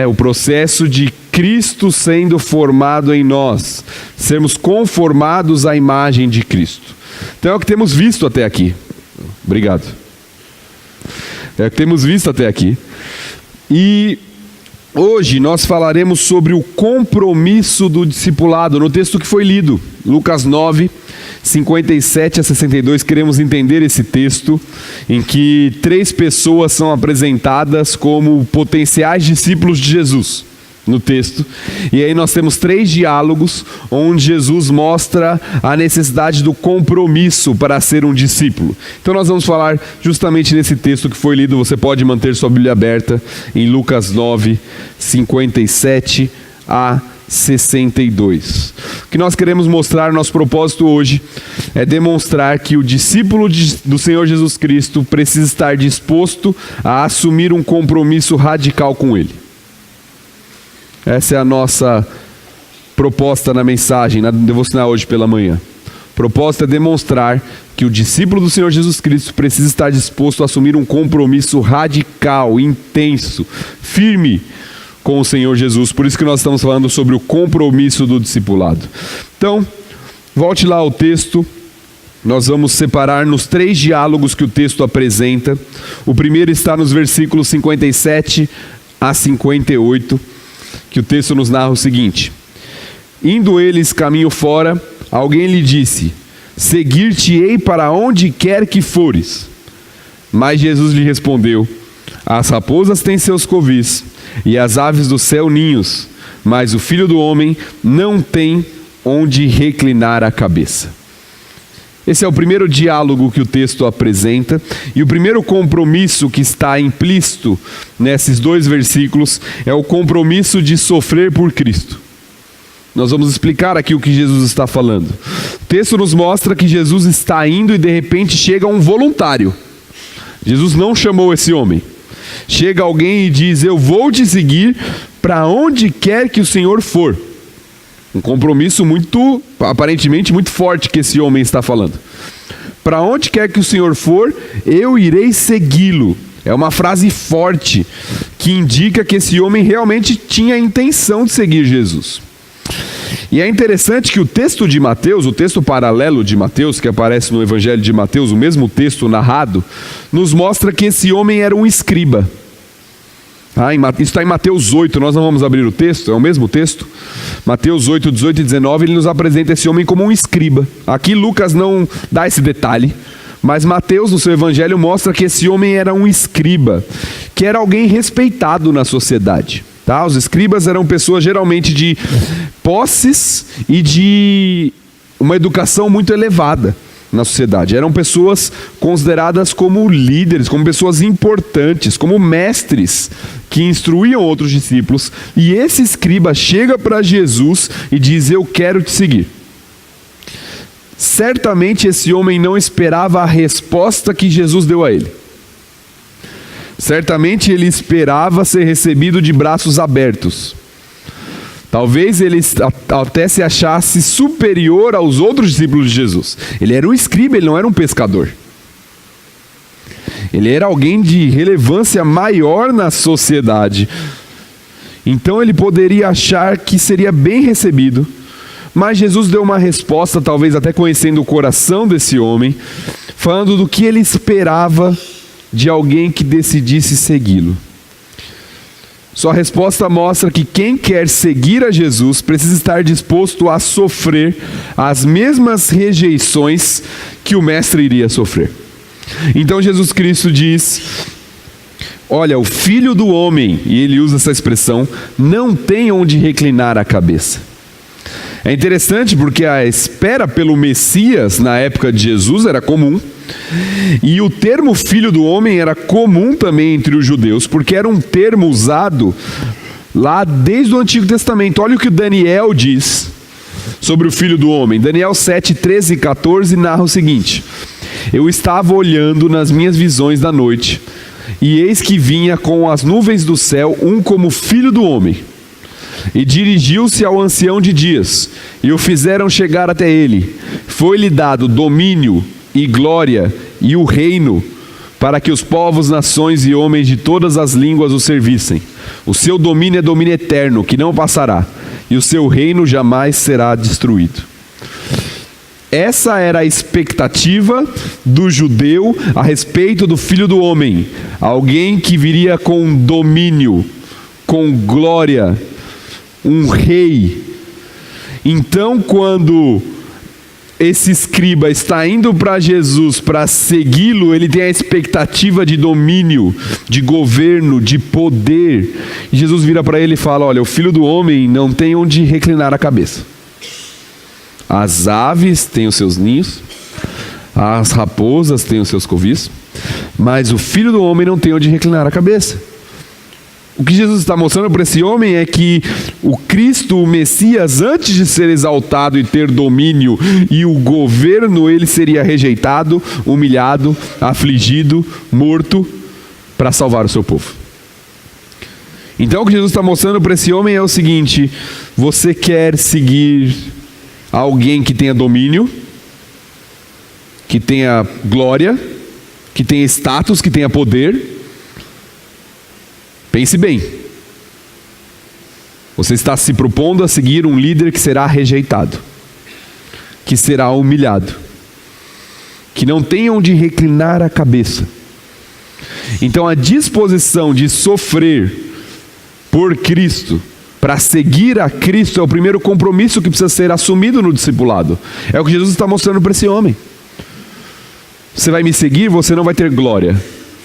O processo de Cristo sendo formado em nós, sermos conformados à imagem de Cristo. Então é o que temos visto até aqui. Obrigado. É o que temos visto até aqui. E hoje nós falaremos sobre o compromisso do discipulado, no texto que foi lido, Lucas 9, 57 a 62, queremos entender esse texto, em que 3 pessoas são apresentadas como potenciais discípulos de Jesus, no texto. E aí nós temos 3 diálogos, onde Jesus mostra a necessidade do compromisso para ser um discípulo. Então nós vamos falar justamente nesse texto que foi lido, você pode manter sua Bíblia aberta, em Lucas 9, 57 a 62. O que nós queremos mostrar, nosso propósito hoje, é demonstrar que o discípulo do Senhor Jesus Cristo precisa estar disposto a assumir um compromisso radical com Ele. Essa é a nossa proposta na mensagem, na devocional hoje pela manhã. O propósito é demonstrar que o discípulo do Senhor Jesus Cristo precisa estar disposto a assumir um compromisso radical, intenso, firme com o Senhor Jesus. Por isso que nós estamos falando sobre o compromisso do discipulado. Então, volte lá ao texto. Nós vamos separar nos 3 diálogos que o texto apresenta. O primeiro está nos versículos 57 a 58, que o texto nos narra o seguinte: indo eles caminho fora, alguém lhe disse: seguir-te-ei para onde quer que fores. Mas Jesus lhe respondeu: as raposas têm seus covis, e as aves do céu ninhos, mas o Filho do Homem não tem onde reclinar a cabeça. Esse é o primeiro diálogo que o texto apresenta, e o primeiro compromisso que está implícito nesses 2 versículos é o compromisso de sofrer por Cristo. Nós vamos explicar aqui o que Jesus está falando. O texto nos mostra que Jesus está indo e de repente chega um voluntário. Jesus não chamou esse homem. Chega alguém e diz: eu vou te seguir para onde quer que o Senhor for. Um compromisso aparentemente muito forte que esse homem está falando. Para onde quer que o Senhor for, eu irei segui-lo. É uma frase forte que indica que esse homem realmente tinha a intenção de seguir Jesus. E é interessante que o texto de Mateus, o texto paralelo de Mateus, que aparece no Evangelho de Mateus, o mesmo texto narrado, nos mostra que esse homem era um escriba. Isso está em Mateus 8, nós não vamos abrir o texto, é o mesmo texto. Mateus 8, 18 e 19, ele nos apresenta esse homem como um escriba. Aqui Lucas não dá esse detalhe, mas Mateus, no seu evangelho, mostra que esse homem era um escriba, que era alguém respeitado na sociedade. Os escribas eram pessoas geralmente de posses e de uma educação muito elevada na sociedade. Eram pessoas consideradas como líderes, como pessoas importantes, como mestres que instruíam outros discípulos. E esse escriba chega para Jesus e diz: eu quero te seguir. Certamente esse homem não esperava a resposta que Jesus deu a ele. Certamente ele esperava ser recebido de braços abertos. Talvez ele até se achasse superior aos outros discípulos de Jesus. Ele era um escriba, ele não era um pescador. Ele era alguém de relevância maior na sociedade. Então ele poderia achar que seria bem recebido. Mas Jesus deu uma resposta, talvez até conhecendo o coração desse homem, falando do que ele esperava de alguém que decidisse segui-lo. Sua resposta mostra que quem quer seguir a Jesus precisa estar disposto a sofrer as mesmas rejeições que o mestre iria sofrer. Então Jesus Cristo diz: olha, o Filho do Homem, e ele usa essa expressão, não tem onde reclinar a cabeça. É interessante porque a espera pelo Messias na época de Jesus era comum, e o termo Filho do Homem era comum também entre os judeus, porque era um termo usado lá desde o Antigo Testamento. Olha o que Daniel diz sobre o Filho do Homem. Daniel 7, 13 e 14 narra o seguinte: eu estava olhando nas minhas visões da noite, e eis que vinha com as nuvens do céu um como Filho do Homem, e dirigiu-se ao ancião de dias, e o fizeram chegar até ele. Foi-lhe dado domínio e glória e o reino, para que os povos, nações e homens de todas as línguas o servissem. O seu domínio é domínio eterno, que não passará, e o seu reino jamais será destruído. Essa era a expectativa do judeu a respeito do Filho do Homem, alguém que viria com domínio, com glória, um rei. Então, quando esse escriba está indo para Jesus para segui-lo, ele tem a expectativa de domínio, de governo, de poder. E Jesus vira para ele e fala: olha, o Filho do Homem não tem onde reclinar a cabeça. As aves têm os seus ninhos, as raposas têm os seus covis, mas o Filho do Homem não tem onde reclinar a cabeça. O que Jesus está mostrando para esse homem é que o Cristo, o Messias, antes de ser exaltado e ter domínio e o governo, ele seria rejeitado, humilhado, afligido, morto, para salvar o seu povo. Então o que Jesus está mostrando para esse homem é o seguinte: você quer seguir alguém que tenha domínio, que tenha glória, que tenha status, que tenha poder? Pense bem. Você está se propondo a seguir um líder que será rejeitado, que será humilhado, que não tem onde reclinar a cabeça. Então a disposição de sofrer por Cristo, para seguir a Cristo, é o primeiro compromisso que precisa ser assumido no discipulado. É o que Jesus está mostrando para esse homem. Você vai me seguir, você não vai ter glória,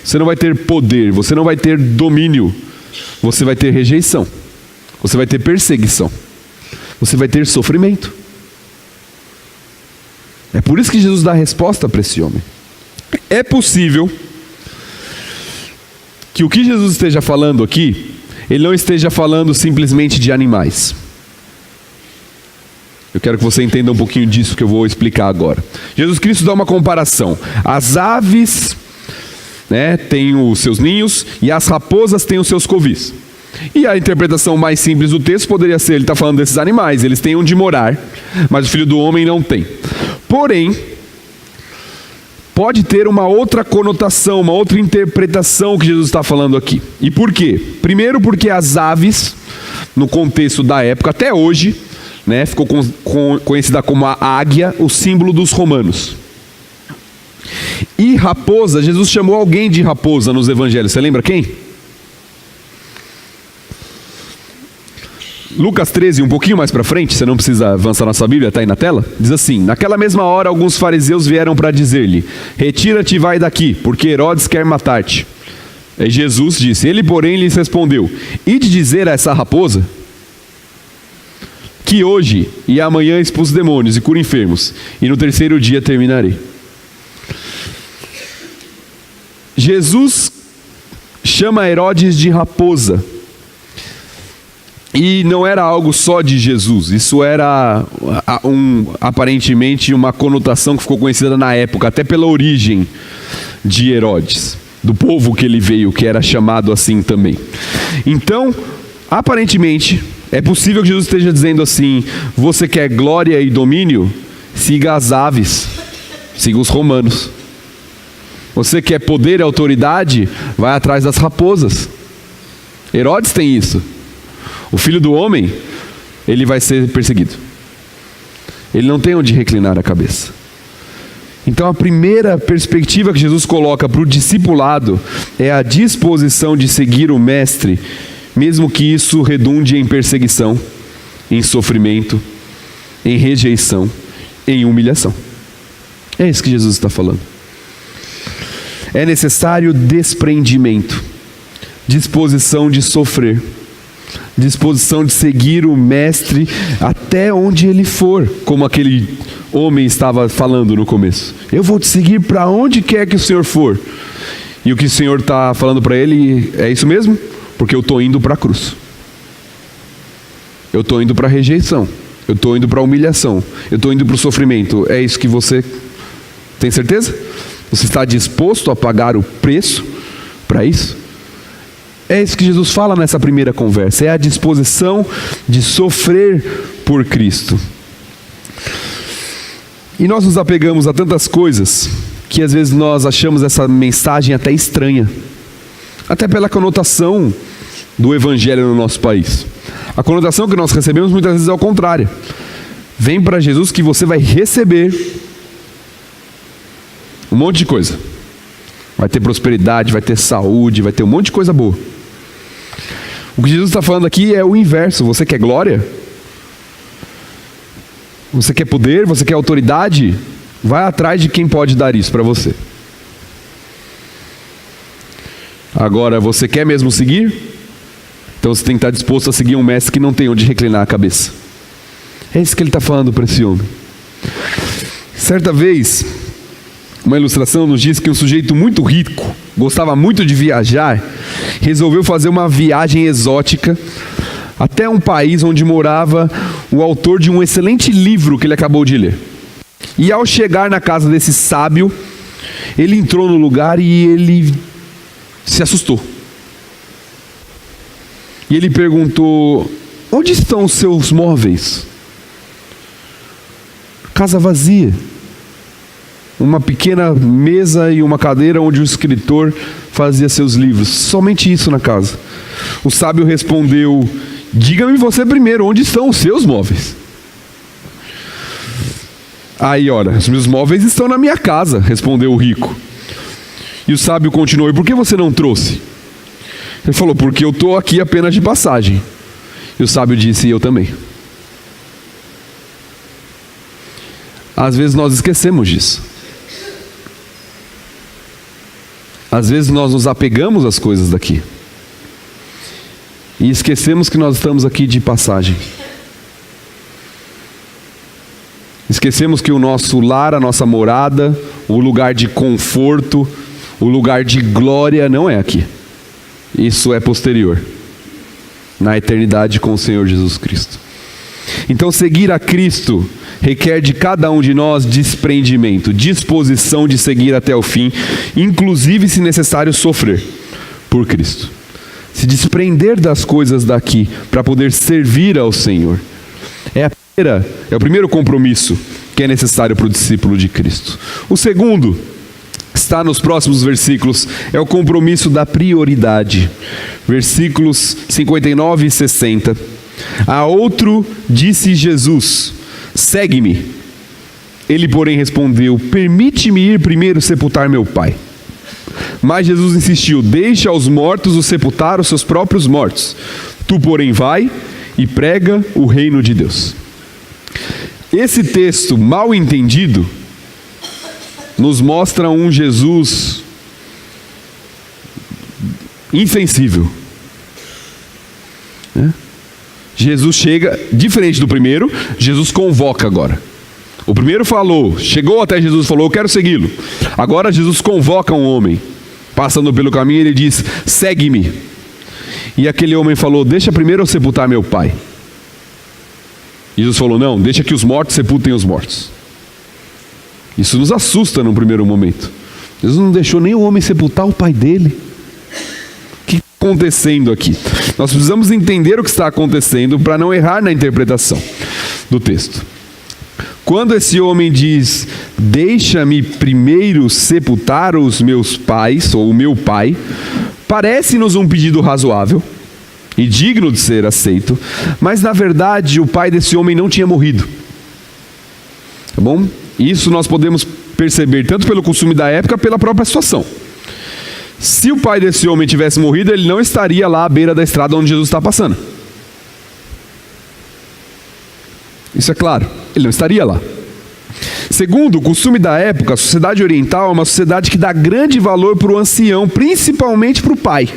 você não vai ter poder, você não vai ter domínio, você vai ter rejeição, você vai ter perseguição, você vai ter sofrimento. É por isso que Jesus dá a resposta para esse homem. É possível que o que Jesus esteja falando aqui, ele não esteja falando simplesmente de animais. Eu quero que você entenda um pouquinho disso que eu vou explicar agora. Jesus Cristo dá uma comparação. As aves, têm os seus ninhos, e as raposas têm os seus covis. E a interpretação mais simples do texto poderia ser: ele está falando desses animais, eles têm onde morar, mas o Filho do Homem não tem. Porém, pode ter uma outra conotação, uma outra interpretação que Jesus está falando aqui. E por quê? Primeiro, porque as aves, no contexto da época, até hoje, ficou conhecida como a águia, o símbolo dos romanos. E raposa, Jesus chamou alguém de raposa nos evangelhos. Você lembra quem? Lucas 13, um pouquinho mais para frente, você não precisa avançar na sua Bíblia, está aí na tela. Diz assim: naquela mesma hora alguns fariseus vieram para dizer-lhe: retira-te e vai daqui, porque Herodes quer matar-te. E Jesus disse: ele porém lhes respondeu: ide dizer a essa raposa que hoje e amanhã expulso demônios e curo enfermos, e no terceiro dia terminarei. Jesus chama Herodes de raposa. E não era algo só de Jesus, isso era aparentemente uma conotação que ficou conhecida na época, até pela origem de Herodes, do povo que ele veio, que era chamado assim também. Então, aparentemente, é possível que Jesus esteja dizendo assim: você quer glória e domínio? Siga as aves, siga os romanos. Você quer poder e autoridade? Vai atrás das raposas. Herodes tem isso. O Filho do Homem, ele vai ser perseguido. Ele não tem onde reclinar a cabeça. Então a primeira perspectiva que Jesus coloca para o discipulado é a disposição de seguir o Mestre, mesmo que isso redunde em perseguição, em sofrimento, em rejeição, em humilhação. É isso que Jesus está falando. É necessário desprendimento, disposição de sofrer, disposição de seguir o Mestre até onde ele for, como aquele homem estava falando no começo. Eu vou te seguir para onde quer que o Senhor for. E o que o Senhor está falando para ele é isso mesmo? Porque eu estou indo para a cruz. Eu estou indo para a rejeição. Eu estou indo para a humilhação. Eu estou indo para o sofrimento. É isso que você tem certeza? Você está disposto a pagar o preço para isso? É isso que Jesus fala nessa primeira conversa. É a disposição de sofrer por Cristo. E nós nos apegamos a tantas coisas que às vezes nós achamos essa mensagem até estranha, até pela conotação do evangelho no nosso país. A conotação que nós recebemos muitas vezes é ao contrário. Vem para Jesus que você vai receber um monte de coisa. Vai ter prosperidade, vai ter saúde, vai ter um monte de coisa boa. O que Jesus está falando aqui é o inverso. Você quer glória? Você quer poder? Você quer autoridade? Vai atrás de quem pode dar isso para você. Agora, você quer mesmo seguir? Então você tem que estar disposto a seguir um mestre que não tem onde reclinar a cabeça. É isso que ele está falando para esse homem. Certa vez, uma ilustração nos diz que um sujeito muito rico, gostava muito de viajar, resolveu fazer uma viagem exótica até um país onde morava o autor de um excelente livro que ele acabou de ler. E ao chegar na casa desse sábio, ele entrou no lugar e ele se assustou. E ele perguntou: onde estão os seus móveis? Casa vazia. Uma pequena mesa e uma cadeira onde o escritor fazia seus livros. Somente isso na casa. O sábio respondeu: diga-me você primeiro, onde estão os seus móveis? Aí, olha, os meus móveis estão na minha casa, respondeu o rico. E o sábio continuou: e por que você não trouxe? Ele falou: porque eu estou aqui apenas de passagem. E o sábio disse: e eu também. Às vezes nós esquecemos disso. Às vezes nós nos apegamos às coisas daqui e esquecemos que nós estamos aqui de passagem. Esquecemos que o nosso lar, a nossa morada, o lugar de conforto, o lugar de glória não é aqui. Isso é posterior, na eternidade com o Senhor Jesus Cristo. Então seguir a Cristo requer de cada um de nós desprendimento, disposição de seguir até o fim, inclusive se necessário sofrer por Cristo. Se desprender das coisas daqui para poder servir ao Senhor. É o primeiro compromisso que é necessário para o discípulo de Cristo. O segundo está nos próximos versículos, é o compromisso da prioridade. Versículos 59 e 60. A outro disse Jesus: segue-me. Ele, porém, respondeu: permite-me ir primeiro sepultar meu pai. Mas Jesus insistiu: deixa aos mortos o sepultar os seus próprios mortos. Tu, porém, vai e prega o reino de Deus. Esse texto, mal entendido, nos mostra um Jesus insensível. Jesus chega, diferente do primeiro, Jesus convoca agora. O primeiro falou, chegou até Jesus e falou: eu quero segui-lo. Agora Jesus convoca um homem, passando pelo caminho, ele diz: segue-me. E aquele homem falou: deixa primeiro eu sepultar meu pai. Jesus falou: não, deixa que os mortos sepultem os mortos. Isso nos assusta num primeiro momento. Jesus não deixou nem o homem sepultar o pai dele. O que está acontecendo aqui? Nós precisamos entender o que está acontecendo para não errar na interpretação do texto. Quando esse homem diz: deixa-me primeiro sepultar os meus pais, ou o meu pai, parece-nos um pedido razoável e digno de ser aceito, mas na verdade o pai desse homem não tinha morrido. Tá bom? Isso nós podemos perceber tanto pelo costume da época, pela própria situação. Se o pai desse homem tivesse morrido, ele não estaria lá à beira da estrada onde Jesus está passando. Isso é claro, ele não estaria lá. Segundo o costume da época, a sociedade oriental é uma sociedade que dá grande valor para o ancião, principalmente para o pai.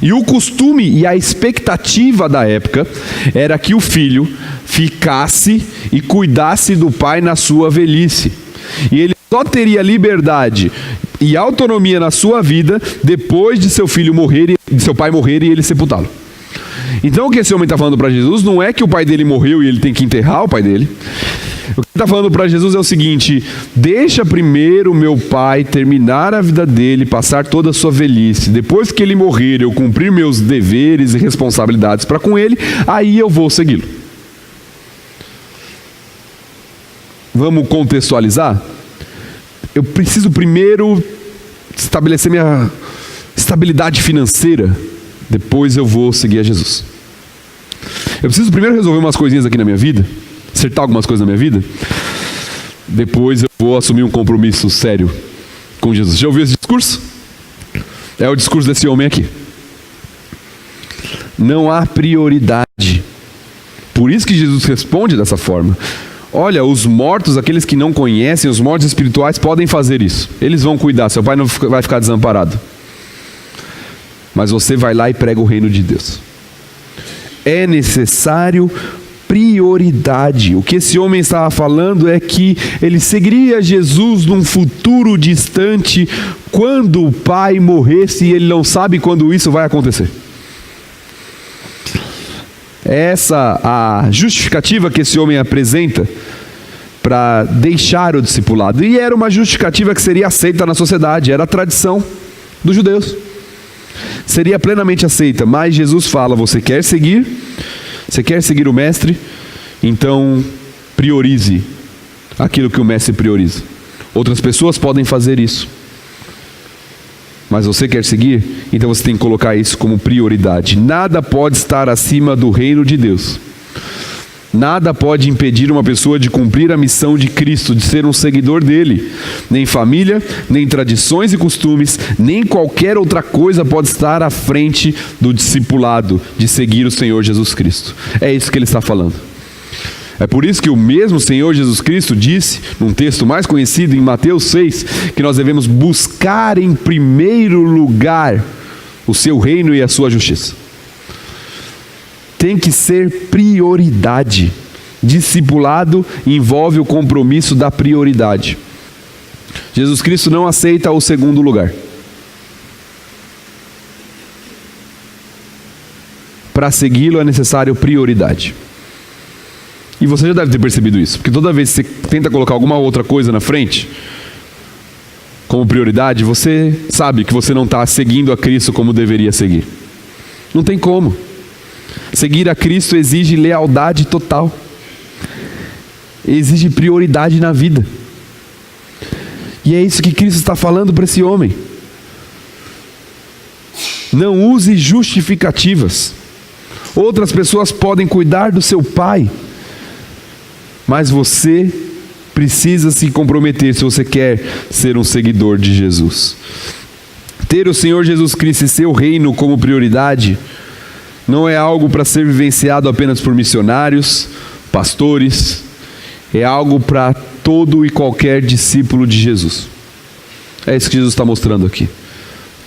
E o costume e a expectativa da época era que o filho ficasse e cuidasse do pai na sua velhice. E ele só teria liberdade e autonomia na sua vida depois de seu filho morrer, de seu pai morrer e ele sepultá-lo. Então o que esse homem está falando para Jesus não é que o pai dele morreu e ele tem que enterrar o pai dele. O que ele está falando para Jesus é o seguinte: deixa primeiro meu pai terminar a vida dele, passar toda a sua velhice. Depois que ele morrer, eu cumprir meus deveres e responsabilidades para com ele, aí eu vou segui-lo. Vamos contextualizar? eu preciso primeiro estabelecer minha estabilidade financeira, depois eu vou seguir a Jesus. Eu preciso primeiro resolver umas coisinhas aqui na minha vida, acertar algumas coisas na minha vida, depois eu vou assumir um compromisso sério com Jesus. Já ouviu esse discurso? É o discurso desse homem aqui. Não há prioridade. Por isso que Jesus responde dessa forma. Olha, os mortos, aqueles que não conhecem, os mortos espirituais podem fazer isso. Eles vão cuidar, seu pai não vai ficar desamparado. Mas você vai lá e prega o reino de Deus. É necessário prioridade. O que esse homem estava falando é que ele seguiria Jesus num futuro distante, quando o pai morresse, e ele não sabe quando isso vai acontecer. Essa a justificativa que esse homem apresenta para deixar o discipulado. E era uma justificativa que seria aceita na sociedade, era a tradição dos judeus. Seria plenamente aceita, mas Jesus fala: você quer seguir o mestre? Então priorize aquilo que o mestre prioriza. Outras pessoas podem fazer isso, mas você quer seguir? Então você tem que colocar isso como prioridade. Nada pode estar acima do reino de Deus. Nada pode impedir uma pessoa de cumprir a missão de Cristo, de ser um seguidor dele. Nem família, nem tradições e costumes, nem qualquer outra coisa pode estar à frente do discipulado, de seguir o Senhor Jesus Cristo. É isso que ele está falando. É por isso que o mesmo Senhor Jesus Cristo disse, num texto mais conhecido em Mateus 6, que nós devemos buscar em primeiro lugar o seu reino e a sua justiça. Tem que ser prioridade. Discipulado envolve o compromisso da prioridade. Jesus Cristo não aceita o segundo lugar. Para segui-lo é necessário prioridade. E você já deve ter percebido isso, porque toda vez que você tenta colocar alguma outra coisa na frente, como prioridade, você sabe que você não está seguindo a Cristo como deveria seguir. Não tem como. Seguir a Cristo exige lealdade total. Exige prioridade na vida. E é isso que Cristo está falando para esse homem. Não use justificativas. Outras pessoas podem cuidar do seu pai, mas você precisa se comprometer se você quer ser um seguidor de Jesus. Ter o Senhor Jesus Cristo e seu reino como prioridade não é algo para ser vivenciado apenas por missionários, pastores. É algo para todo e qualquer discípulo de Jesus. É isso que Jesus está mostrando aqui.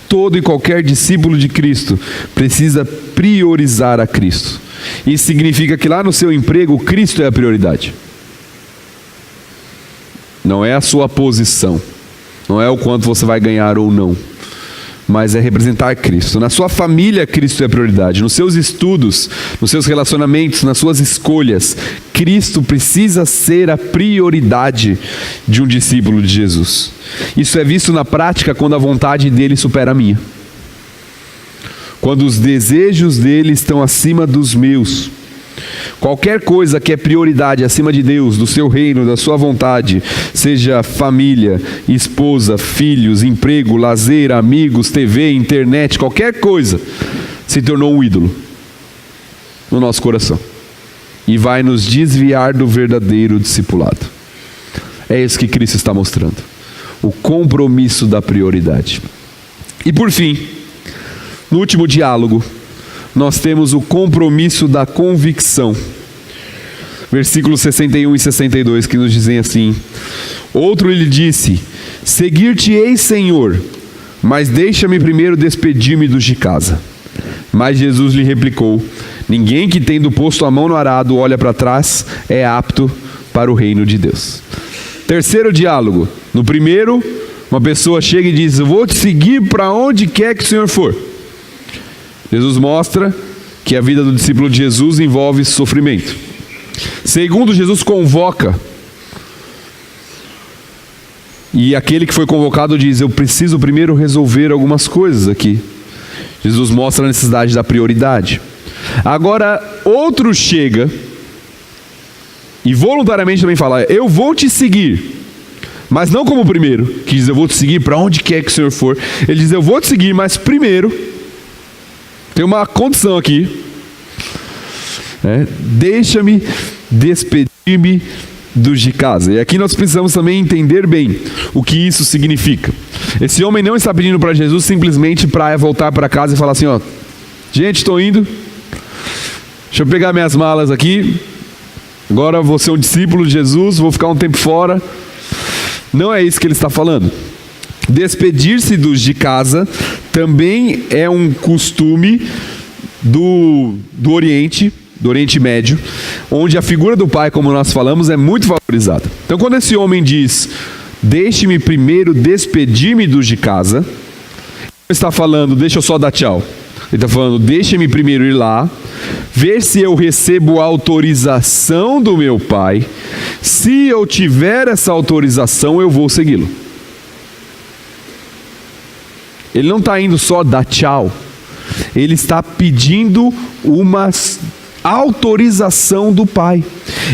Todo e qualquer discípulo de Cristo precisa priorizar a Cristo. Isso significa que lá no seu emprego, Cristo é a prioridade. Não é a sua posição. Não é o quanto você vai ganhar ou não. Mas é representar Cristo. Na sua família, Cristo é a prioridade. Nos seus estudos, nos seus relacionamentos, nas suas escolhas, Cristo precisa ser a prioridade de um discípulo de Jesus. Isso é visto na prática quando a vontade dele supera a minha. Quando os desejos dele estão acima dos meus. Qualquer coisa que é prioridade acima de Deus, do seu reino, da sua vontade, seja família, esposa, filhos, emprego, lazer, amigos, TV, internet, qualquer coisa, se tornou um ídolo no nosso coração e vai nos desviar do verdadeiro discipulado. É isso que Cristo está mostrando, o compromisso da prioridade. E por fim, no último diálogo, nós temos o compromisso da convicção. Versículos 61 e 62, que nos dizem assim: outro lhe disse: seguir-te-ei, Senhor, mas deixa-me primeiro despedir-me dos de casa. Mas Jesus lhe replicou: ninguém que tendo posto a mão no arado olha para trás é apto para o reino de Deus. Terceiro diálogo. No primeiro, uma pessoa chega e diz: eu vou te seguir para onde quer que o Senhor for. Jesus mostra que a vida do discípulo de Jesus envolve sofrimento. Segundo, Jesus convoca. E aquele que foi convocado diz: eu preciso primeiro resolver algumas coisas aqui. Jesus mostra a necessidade da prioridade. Agora, outro chega e voluntariamente também fala: eu vou te seguir, Mas não como o primeiro, que diz: eu vou te seguir para onde quer que o Senhor for. Ele diz: eu vou te seguir, mas primeiro tem uma condição aqui. Deixa-me despedir-me dos de casa. E aqui nós precisamos também entender bem o que isso significa. Esse homem não está pedindo para Jesus simplesmente para voltar para casa e falar assim: ó, gente, estou indo, deixa eu pegar minhas malas aqui, agora vou ser um discípulo de Jesus, vou ficar um tempo fora. Não é isso que ele está falando. Despedir-se dos de casa também é um costume do Oriente Médio, onde a figura do pai, como nós falamos, é muito valorizada. Então, quando esse homem diz: deixe-me primeiro despedir-me dos de casa, ele está falando: deixa eu só dar tchau. Ele está falando: deixe-me primeiro ir lá, ver se eu recebo a autorização do meu pai. Se eu tiver essa autorização, eu vou segui-lo. Ele não está indo só dar tchau, ele está pedindo uma autorização do pai.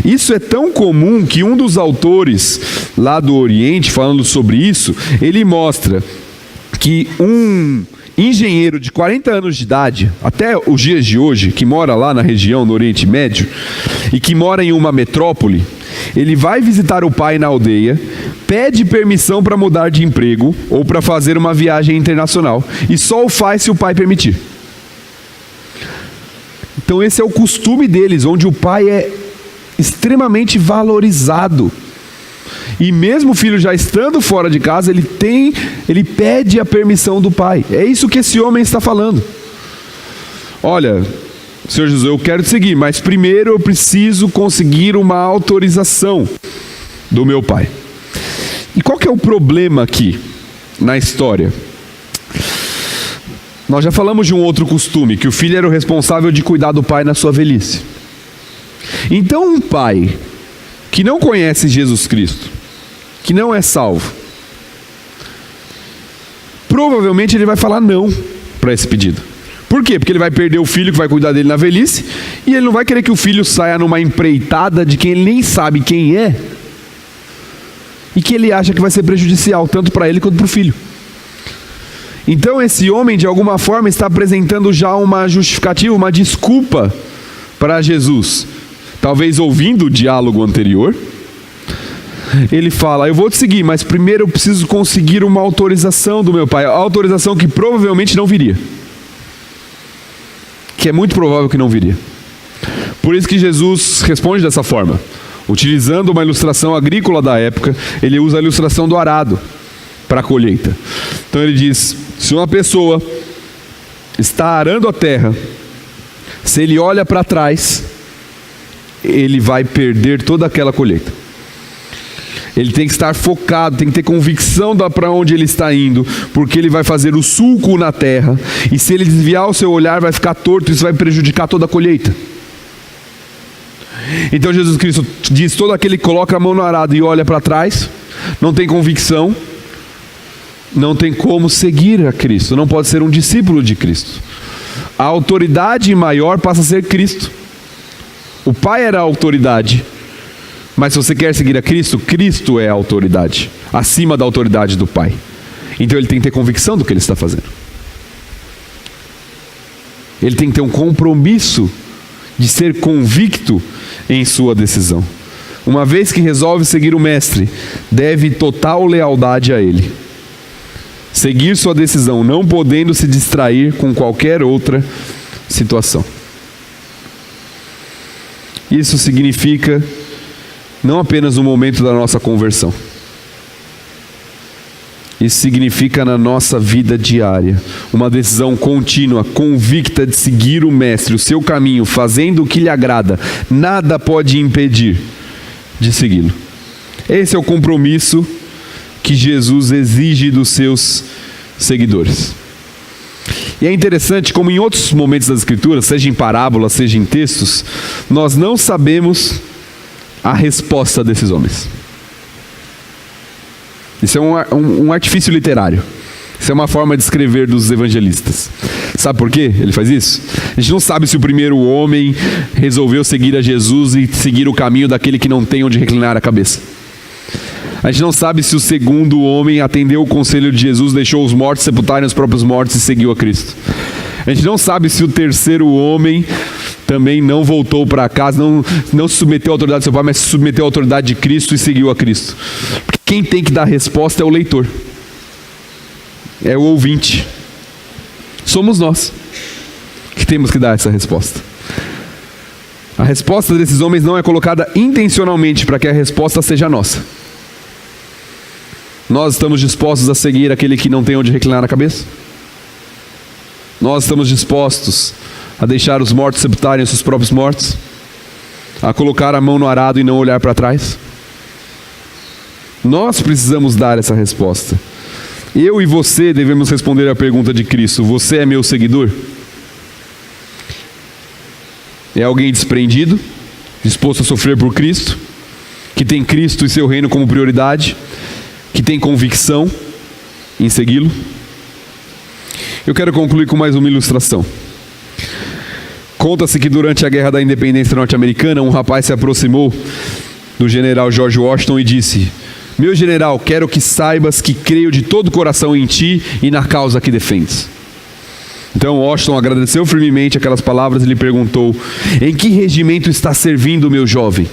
Isso é tão comum que um dos autores lá do Oriente, falando sobre isso, ele mostra que um engenheiro de 40 anos de idade, até os dias de hoje, que mora lá na região, no Oriente Médio, e que mora em uma metrópole, ele vai visitar o pai na aldeia, pede permissão para mudar de emprego ou para fazer uma viagem internacional, e só o faz se o pai permitir. Então esse é o costume deles, onde o pai é extremamente valorizado. E mesmo o filho já estando fora de casa, ele pede a permissão do pai. É isso que esse homem está falando. Olha, Senhor Jesus, eu quero te seguir, mas primeiro eu preciso conseguir uma autorização do meu pai. E qual que é o problema aqui na história? Nós já falamos de um outro costume, que o filho era o responsável de cuidar do pai na sua velhice. Então um pai que não conhece Jesus Cristo, que não é salvo, provavelmente ele vai falar não para esse pedido. Por quê? Porque ele vai perder o filho que vai cuidar dele na velhice, e ele não vai querer que o filho saia numa empreitada de quem ele nem sabe quem é, e que ele acha que vai ser prejudicial, tanto para ele quanto para o filho. Então esse homem, de alguma forma, está apresentando já uma justificativa, uma desculpa para Jesus. Talvez ouvindo o diálogo anterior, ele fala: eu vou te seguir, mas primeiro eu preciso conseguir uma autorização do meu pai. A autorização que provavelmente não viria. Que é muito provável que não viria. Por isso que Jesus responde dessa forma. Utilizando uma ilustração agrícola da época, ele usa a ilustração do arado para a colheita. Então ele diz: se uma pessoa está arando a terra, se ele olha para trás, ele vai perder toda aquela colheita. Ele tem que estar focado, tem que ter convicção para onde ele está indo, porque ele vai fazer o sulco na terra, e se ele desviar o seu olhar, vai ficar torto, isso vai prejudicar toda a colheita. Então Jesus Cristo diz: todo aquele que coloca a mão no arado e olha para trás, não tem convicção, não tem como seguir a Cristo, não pode ser um discípulo de Cristo. A autoridade maior passa a ser Cristo. O Pai era a autoridade, mas se você quer seguir a Cristo, Cristo é a autoridade, acima da autoridade do Pai. Então ele tem que ter convicção do que ele está fazendo. Ele tem que ter um compromisso de ser convicto em sua decisão. Uma vez que resolve seguir o Mestre, deve total lealdade a Ele. Seguir sua decisão, não podendo se distrair com qualquer outra situação. Isso significa não apenas no momento da nossa conversão. Isso significa na nossa vida diária, uma decisão contínua, convicta de seguir o Mestre, o seu caminho, fazendo o que lhe agrada. Nada pode impedir de segui-lo. Esse é o compromisso que Jesus exige dos seus seguidores. E é interessante como em outros momentos das Escrituras, seja em parábolas, seja em textos, nós não sabemos a resposta desses homens. Isso é um artifício literário. Isso é uma forma de escrever dos evangelistas. Sabe por quê ele faz isso? A gente não sabe se o primeiro homem resolveu seguir a Jesus e seguir o caminho daquele que não tem onde reclinar a cabeça. A gente não sabe se o segundo homem atendeu o conselho de Jesus, deixou os mortos sepultarem os próprios mortos e seguiu a Cristo. A gente não sabe se o terceiro homem também não voltou para casa, não se submeteu à autoridade do seu pai, mas se submeteu à autoridade de Cristo e seguiu a Cristo. Porque quem tem que dar a resposta é o leitor, é o ouvinte. Somos nós que temos que dar essa resposta. A resposta desses homens não é colocada intencionalmente para que a resposta seja nossa. Nós estamos dispostos a seguir aquele que não tem onde reclinar a cabeça? Nós estamos dispostos a deixar os mortos sepultarem os seus próprios mortos? A colocar a mão no arado e não olhar para trás? Nós precisamos dar essa resposta. Eu e você devemos responder à pergunta de Cristo: você é meu seguidor? É alguém desprendido, disposto a sofrer por Cristo, que tem Cristo e seu reino como prioridade, que tem convicção em segui-lo? Eu quero concluir com mais uma ilustração. Conta-se que durante a Guerra da Independência norte-americana, um rapaz se aproximou do general George Washington e disse: meu general, quero que saibas que creio de todo o coração em ti e na causa que defendes. Então Washington agradeceu firmemente aquelas palavras e lhe perguntou: em que regimento está servindo, meu jovem?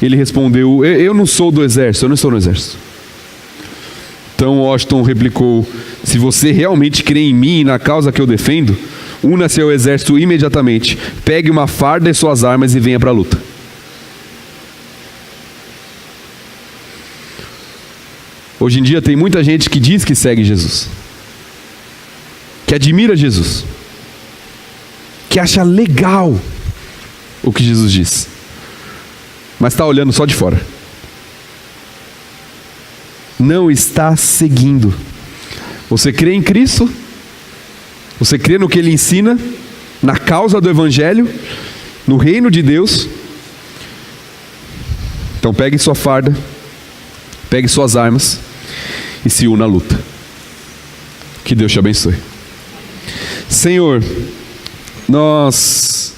Ele respondeu: eu não sou do exército, eu não estou no exército. Então Washington replicou: se você realmente crê em mim e na causa que eu defendo, una-se ao exército imediatamente, pegue uma farda e suas armas e venha para a luta. Hoje em dia tem muita gente que diz que segue Jesus, que admira Jesus, que acha legal o que Jesus diz, mas está olhando só de fora. Não está seguindo. Você crê em Cristo? Você crê no que Ele ensina? Na causa do Evangelho? No reino de Deus? Então pegue sua farda, pegue suas armas e se una à luta. Que Deus te abençoe. Senhor, nós